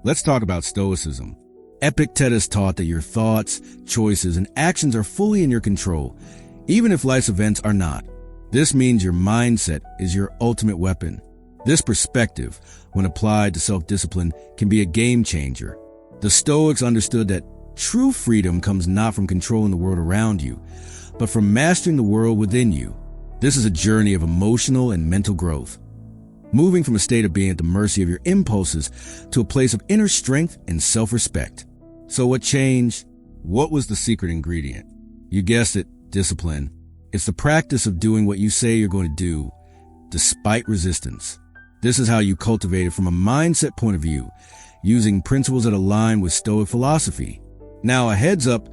Let's talk about Stoicism. Epictetus taught that your thoughts, choices, and actions are fully in your control, even if life's events are not. This means your mindset is your ultimate weapon. This perspective, when applied to self-discipline, can be a game changer. The Stoics understood that true freedom comes not from controlling the world around you, but from mastering the world within you. This is a journey of emotional and mental growth, moving from a state of being at the mercy of your impulses to a place of inner strength and self-respect. So what changed? What was the secret ingredient? You guessed it, discipline. It's the practice of doing what you say you're going to do, despite resistance. This is how you cultivate it from a mindset point of view, using principles that align with Stoic philosophy. Now, a heads up,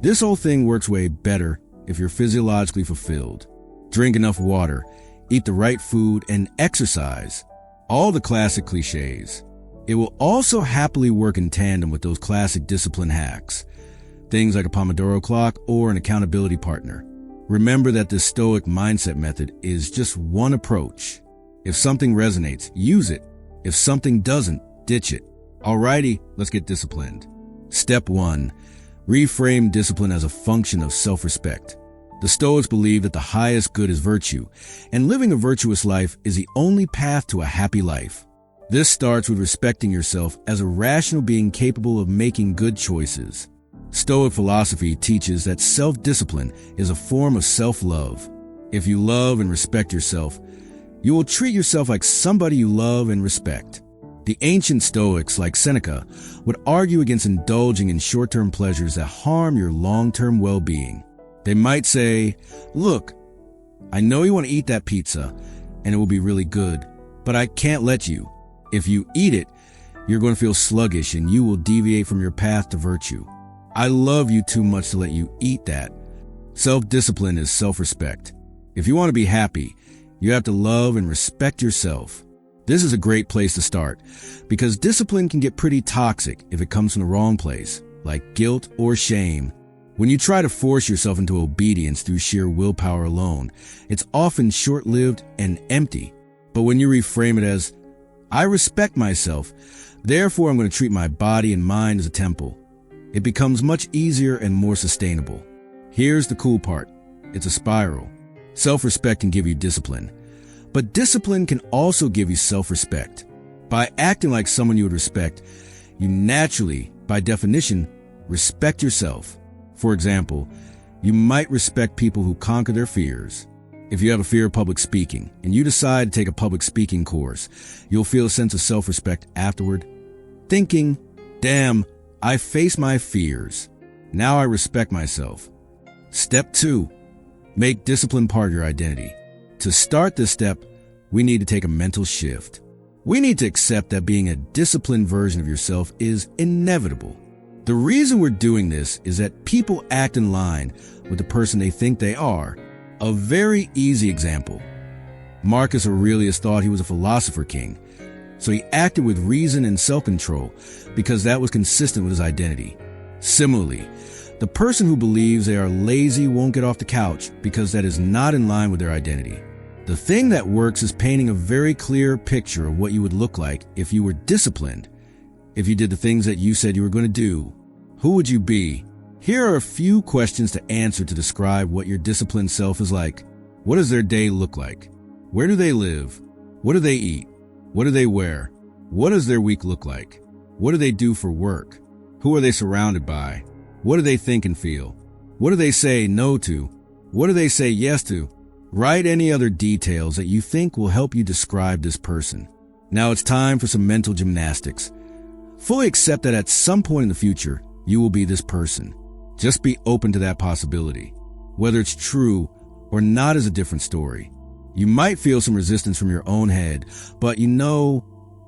this whole thing works way better if you're physiologically fulfilled. Drink enough water, eat the right food, and exercise. All the classic cliches. It will also happily work in tandem with those classic discipline hacks. Things like a Pomodoro clock or an accountability partner. Remember that this Stoic mindset method is just one approach. If something resonates, use it. If something doesn't, ditch it. Alrighty, let's get disciplined. Step 1. Reframe discipline as a function of self-respect. The Stoics believe that the highest good is virtue, and living a virtuous life is the only path to a happy life. This starts with respecting yourself as a rational being capable of making good choices. Stoic philosophy teaches that self-discipline is a form of self-love. If you love and respect yourself, you will treat yourself like somebody you love and respect. The ancient Stoics, like Seneca, would argue against indulging in short-term pleasures that harm your long-term well-being. They might say, look, I know you want to eat that pizza, and it will be really good, but I can't let you. If you eat it, you're going to feel sluggish and you will deviate from your path to virtue. I love you too much to let you eat that. Self-discipline is self-respect. If you want to be happy, you have to love and respect yourself. This is a great place to start because discipline can get pretty toxic if it comes from the wrong place, like guilt or shame. When you try to force yourself into obedience through sheer willpower alone, it's often short-lived and empty. But when you reframe it as, I respect myself, therefore I'm going to treat my body and mind as a temple, it becomes much easier and more sustainable. Here's the cool part. It's a spiral. Self-respect can give you discipline, but discipline can also give you self-respect. By acting like someone you would respect, you naturally, by definition, respect yourself. For example, you might respect people who conquer their fears. If you have a fear of public speaking and you decide to take a public speaking course, you'll feel a sense of self-respect afterward, thinking, damn, I face my fears. Now I respect myself. Step 2. Make discipline part of your identity. To start this step, we need to take a mental shift. We need to accept that being a disciplined version of yourself is inevitable. The reason we're doing this is that people act in line with the person they think they are. A very easy example. Marcus Aurelius thought he was a philosopher king, so he acted with reason and self-control because that was consistent with his identity. Similarly, the person who believes they are lazy won't get off the couch because that is not in line with their identity. The thing that works is painting a very clear picture of what you would look like if you were disciplined. If you did the things that you said you were going to do, who would you be? Here are a few questions to answer to describe what your disciplined self is like. What does their day look like? Where do they live? What do they eat? What do they wear? What does their week look like? What do they do for work? Who are they surrounded by? What do they think and feel? What do they say no to? What do they say yes to? Write any other details that you think will help you describe this person. Now it's time for some mental gymnastics. Fully accept that at some point in the future, you will be this person. Just be open to that possibility. Whether it's true or not is a different story. You might feel some resistance from your own head, but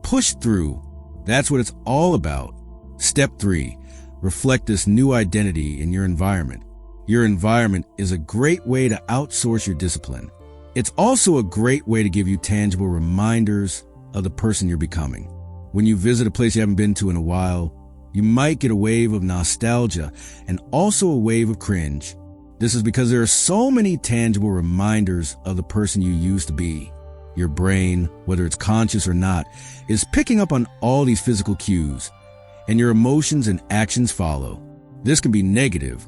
push through. That's what it's all about. Step 3. Reflect this new identity in your environment. Your environment is a great way to outsource your discipline. It's also a great way to give you tangible reminders of the person you're becoming. When you visit a place you haven't been to in a while, you might get a wave of nostalgia and also a wave of cringe. This is because there are so many tangible reminders of the person you used to be. Your brain, whether it's conscious or not, is picking up on all these physical cues, and your emotions and actions follow. This can be negative,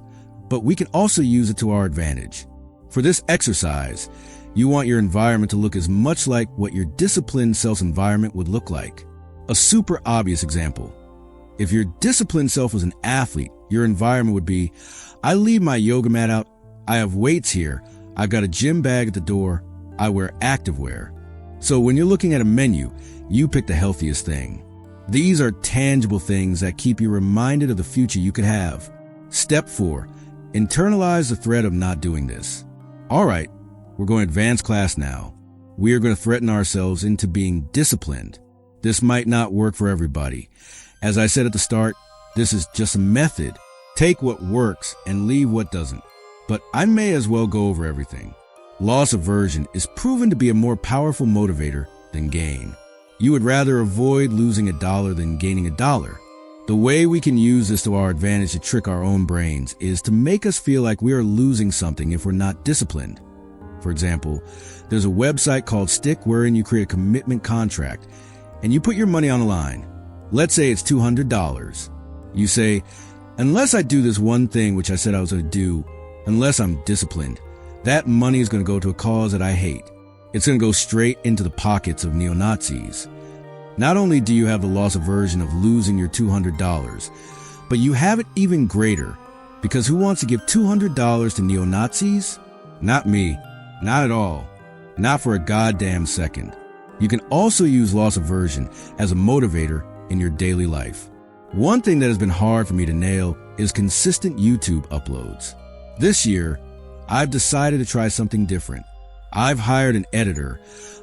but we can also use it to our advantage. For this exercise, you want your environment to look as much like what your disciplined self's environment would look like. A super obvious example. If your disciplined self was an athlete, your environment would be, I leave my yoga mat out, I have weights here, I've got a gym bag at the door, I wear activewear. So when you're looking at a menu, you pick the healthiest thing. These are tangible things that keep you reminded of the future you could have. Step 4. Internalize the threat of not doing this. All right, we're going to advance class now. We are going to threaten ourselves into being disciplined. This might not work for everybody. As I said at the start, this is just a method. Take what works and leave what doesn't. But I may as well go over everything. Loss aversion is proven to be a more powerful motivator than gain. You would rather avoid losing $1 than gaining $1. The way we can use this to our advantage to trick our own brains is to make us feel like we are losing something if we're not disciplined. For example, there's a website called Stick wherein you create a commitment contract and you put your money on the line. Let's say it's $200. You say, unless I do this one thing which I said I was going to do, unless I'm disciplined, that money is going to go to a cause that I hate. It's going to go straight into the pockets of neo-Nazis. Not only do you have the loss aversion of losing your $200, but you have it even greater, because who wants to give $200 to neo-Nazis? Not me. Not at all. Not for a goddamn second. You can also use loss aversion as a motivator in your daily life. One thing that has been hard for me to nail is consistent YouTube uploads. This year, I've decided to try something different. I've hired an editor,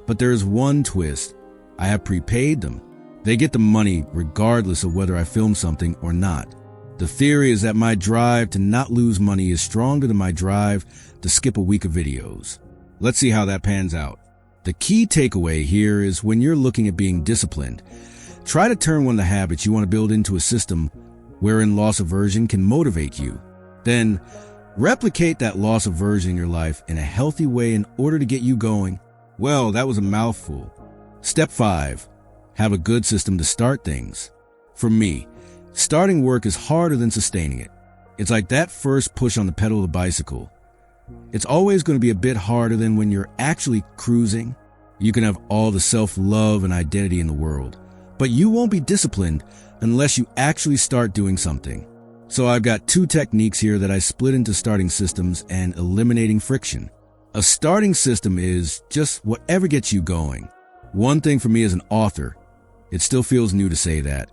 but there is one twist. I have prepaid them. They get the money regardless of whether I film something or not. The theory is that my drive to not lose money is stronger than my drive to skip a week of videos. Let's see how that pans out. The key takeaway here is when you're looking at being disciplined, try to turn one of the habits you want to build into a system wherein loss aversion can motivate you. Then, replicate that loss aversion in your life in a healthy way in order to get you going. Well, that was a mouthful. Step 5. Have a good system to start things. For me, starting work is harder than sustaining it. It's like that first push on the pedal of the bicycle. It's always going to be a bit harder than when you're actually cruising. You can have all the self-love and identity in the world, but you won't be disciplined unless you actually start doing something. So I've got 2 techniques here that I split into starting systems and eliminating friction. A starting system is just whatever gets you going. One thing for me as an author, it still feels new to say that,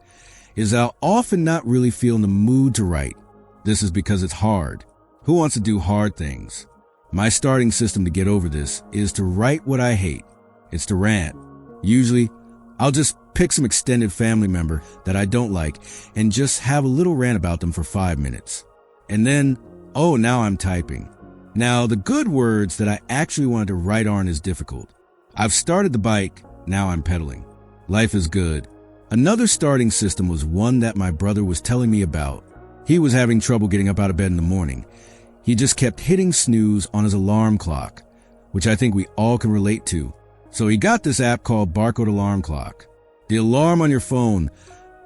is I'll often not really feel in the mood to write. This is because it's hard. Who wants to do hard things? My starting system to get over this is to write what I hate. It's to rant. Usually, I'll just pick some extended family member that I don't like and just have a little rant about them for 5 minutes. And then, now I'm typing. Now, the good words that I actually wanted to write aren't as difficult. I've started the bike, now I'm pedaling. Life is good. Another starting system was one that my brother was telling me about. He was having trouble getting up out of bed in the morning. He just kept hitting snooze on his alarm clock, which I think we all can relate to. So he got this app called Barcode Alarm Clock. The alarm on your phone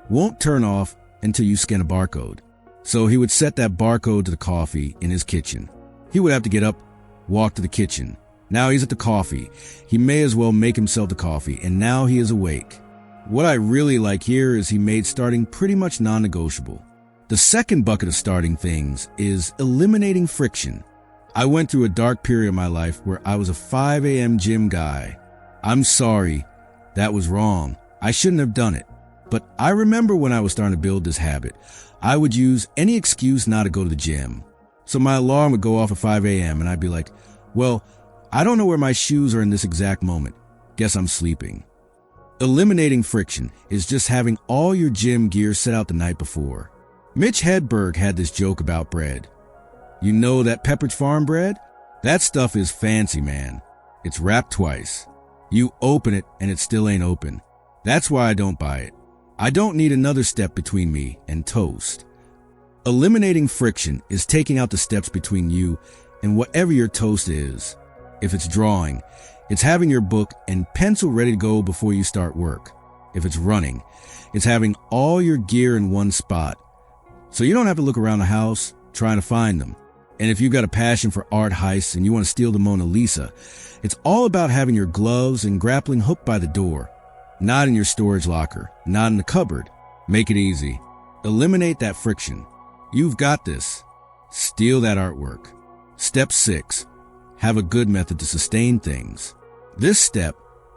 won't turn off until you scan a barcode. So he would set that barcode to the coffee in his kitchen. He would have to get up, walk to the kitchen. Now he's at the coffee. He may as well make himself the coffee, and now he is awake. What I really like here is he made starting pretty much non-negotiable. The second bucket of starting things is eliminating friction. I went through a dark period of my life where I was a 5 a.m. gym guy. I'm sorry, that was wrong. I shouldn't have done it. But I remember when I was starting to build this habit, I would use any excuse not to go to the gym. So my alarm would go off at 5 a.m. and I'd be like, well, I don't know where my shoes are in this exact moment. Guess I'm sleeping. Eliminating friction is just having all your gym gear set out the night before. Mitch Hedberg had this joke about bread. You know that Pepperidge Farm bread? That stuff is fancy, man. It's wrapped twice. You open it and it still ain't open. That's why I don't buy it. I don't need another step between me and toast. Eliminating friction is taking out the steps between you and whatever your toast is. If it's drawing, it's having your book and pencil ready to go before you start work. If it's running, it's having all your gear in one spot, so you don't have to look around the house trying to find them. And if you've got a passion for art heists and you want to steal the Mona Lisa, it's all about having your gloves and grappling hook by the door, not in your storage locker, not in the cupboard. Make it easy. Eliminate that friction. You've got this. Steal that artwork. Step 6. Have a good method to sustain things. This step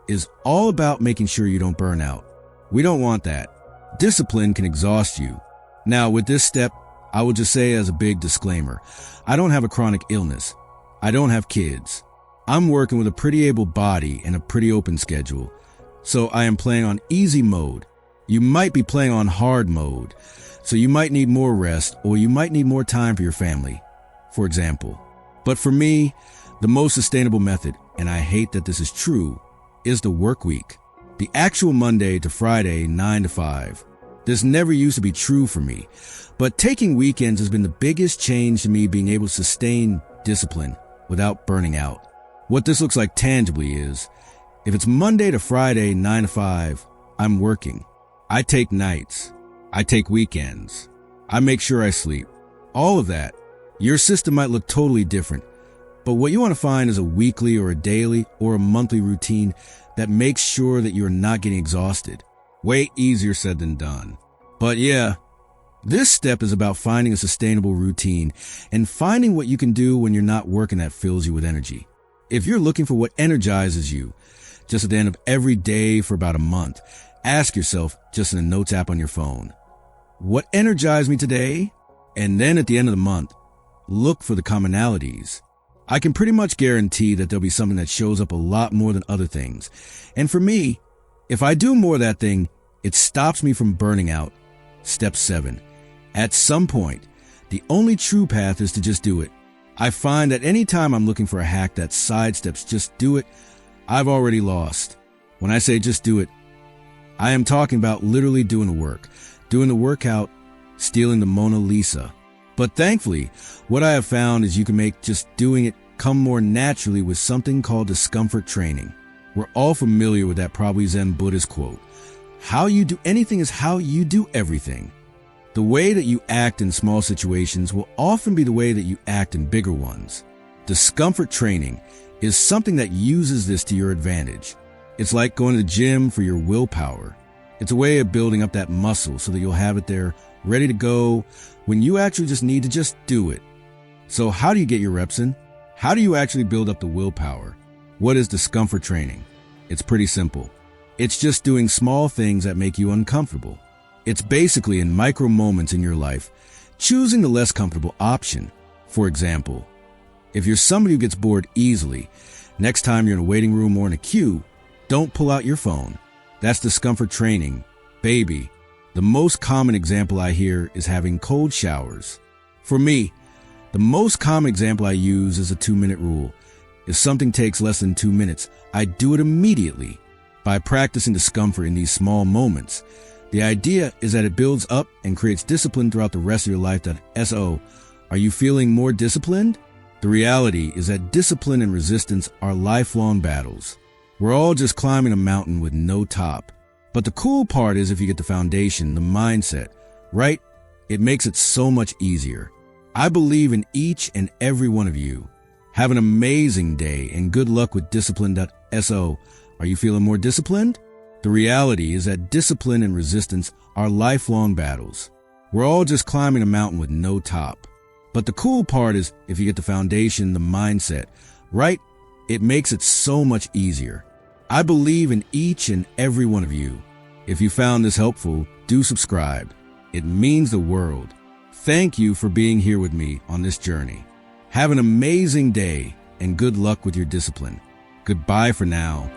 is all about making sure you don't burn out. We don't want that. Discipline can exhaust you. Now, with this step, I will just say as a big disclaimer, I don't have a chronic illness. I don't have kids. I'm working with a pretty able body and a pretty open schedule, so I am playing on easy mode. You might be playing on hard mode, so you might need more rest or you might need more time for your family, for example. But for me, the most sustainable method, and I hate that this is true, is the work week. The actual Monday to Friday, 9 to 5. This never used to be true for me, but taking weekends has been the biggest change to me being able to sustain discipline without burning out. What this looks like tangibly is, if it's Monday to Friday, 9 to 5, I'm working. I take nights. I take weekends. I make sure I sleep. All of that. Your system might look totally different, but what you want to find is a weekly or a daily or a monthly routine that makes sure that you're not getting exhausted. Way easier said than done. But yeah, this step is about finding a sustainable routine and finding what you can do when you're not working that fills you with energy. If you're looking for what energizes you, just at the end of every day for about a month, ask yourself just in a notes app on your phone, what energized me today? And then at the end of the month, look for the commonalities. I can pretty much guarantee that there'll be something that shows up a lot more than other things. And for me, if I do more of that thing, it stops me from burning out. Step 7. At some point, the only true path is to just do it. I find that anytime I'm looking for a hack that sidesteps just do it, I've already lost. When I say just do it, I am talking about literally doing the work, doing the workout, stealing the Mona Lisa. But thankfully, what I have found is you can make just doing it come more naturally with something called discomfort training. We're all familiar with that probably Zen Buddhist quote. How you do anything is how you do everything. The way that you act in small situations will often be the way that you act in bigger ones. Discomfort training is something that uses this to your advantage. It's like going to the gym for your willpower. It's a way of building up that muscle so that you'll have it there ready to go when you actually just need to just do it. So how do you get your reps in? How do you actually build up the willpower? What is discomfort training? It's pretty simple. It's just doing small things that make you uncomfortable. It's basically in micro moments in your life, choosing the less comfortable option. For example, if you're somebody who gets bored easily, next time you're in a waiting room or in a queue, don't pull out your phone. That's discomfort training, baby. The most common example I hear is having cold showers. For me, the most common example I use is a 2-minute rule. If something takes less than 2 minutes, I do it immediately. By practicing discomfort in these small moments, the idea is that it builds up and creates discipline throughout the rest of your life. So, are you feeling more disciplined? The reality is that discipline and resistance are lifelong battles. We're all just climbing a mountain with no top. But the cool part is if you get the foundation, the mindset, right, it makes it so much easier. I believe in each and every one of you. Have an amazing day and good luck with discipline. So, are you feeling more disciplined? The reality is that discipline and resistance are lifelong battles. We're all just climbing a mountain with no top. But the cool part is if you get the foundation, the mindset, right, it makes it so much easier. I believe in each and every one of you. If you found this helpful, do subscribe. It means the world. Thank you for being here with me on this journey. Have an amazing day and good luck with your discipline. Goodbye for now.